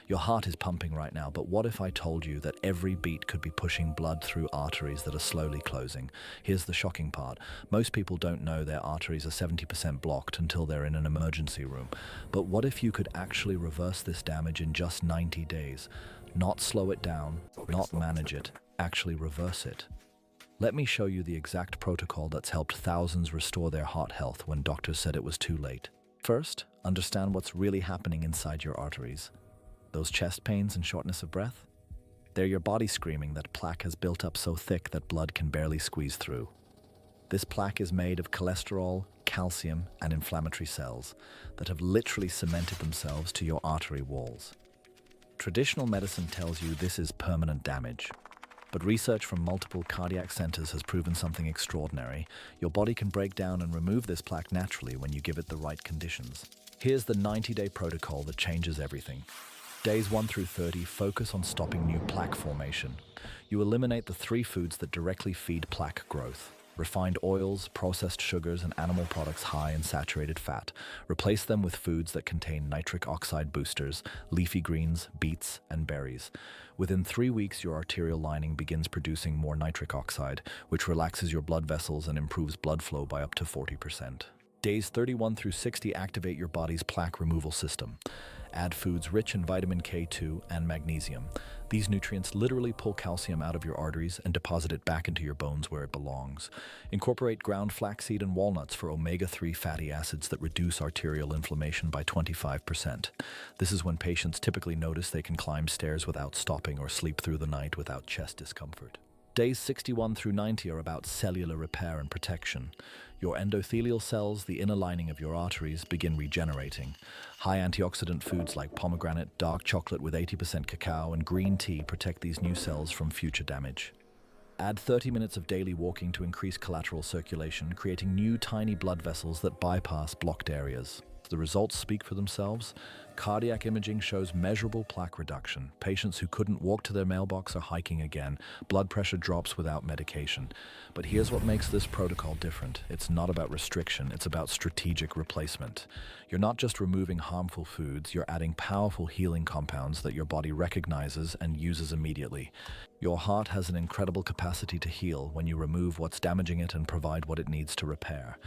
Your heart is pumping right now, but what if I told you that every beat could be pushing blood through arteries that are slowly closing? Here's the shocking part. Most people don't know their arteries are 70% blocked until they're in an emergency room. But what if you could actually reverse this damage in just 90 days? Not slow it down, not manage it, actually reverse it. Let me show you the exact protocol that's helped thousands restore their heart health when doctors said it was too late. First, understand what's really happening inside your arteries. Those chest pains and shortness of breath? They're your body screaming that plaque has built up so thick that blood can barely squeeze through. This plaque is made of cholesterol, calcium, and inflammatory cells that have literally cemented themselves to your artery walls. Traditional medicine tells you this is permanent damage. But research from multiple cardiac centers has proven something extraordinary. Your body can break down and remove this plaque naturally when you give it the right conditions. Here's the 90-day protocol that changes everything. Days 1 through 30 focus on stopping new plaque formation. You eliminate the 3 foods that directly feed plaque growth: refined oils, processed sugars, and animal products high in saturated fat. Replace them with foods that contain nitric oxide boosters, leafy greens, beets, and berries. Within 3 weeks, your arterial lining begins producing more nitric oxide, which relaxes your blood vessels and improves blood flow by up to 40%. Days 31 through 60 activate your body's plaque removal system. Add foods rich in vitamin K2 and magnesium. These nutrients literally pull calcium out of your arteries and deposit it back into your bones where it belongs. Incorporate ground flaxseed and walnuts for omega-3 fatty acids that reduce arterial inflammation by 25%. This is when patients typically notice they can climb stairs without stopping or sleep through the night without chest discomfort. Days 61 through 90 are about cellular repair and protection. Your endothelial cells, the inner lining of your arteries, begin regenerating. High antioxidant foods like pomegranate, dark chocolate with 80% cacao, and green tea protect these new cells from future damage. Add 30 minutes of daily walking to increase collateral circulation, creating new tiny blood vessels that bypass blocked areas. The results speak for themselves. Cardiac imaging shows measurable plaque reduction. Patients who couldn't walk to their mailbox are hiking again. Blood pressure drops without medication. But here's what makes this protocol different. It's not about restriction, it's about strategic replacement. You're not just removing harmful foods, you're adding powerful healing compounds that your body recognizes and uses immediately. Your heart has an incredible capacity to heal when you remove what's damaging it and provide what it needs to repair.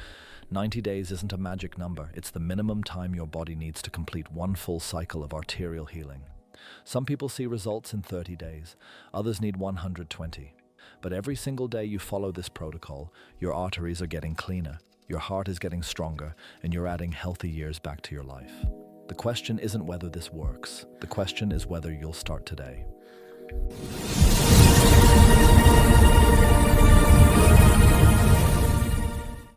90 days isn't a magic number, it's the minimum time your body needs to complete one full cycle of arterial healing. Some people see results in 30 days, others need 120. But every single day you follow this protocol, your arteries are getting cleaner, your heart is getting stronger, and you're adding healthy years back to your life. The question isn't whether this works, the question is whether you'll start today.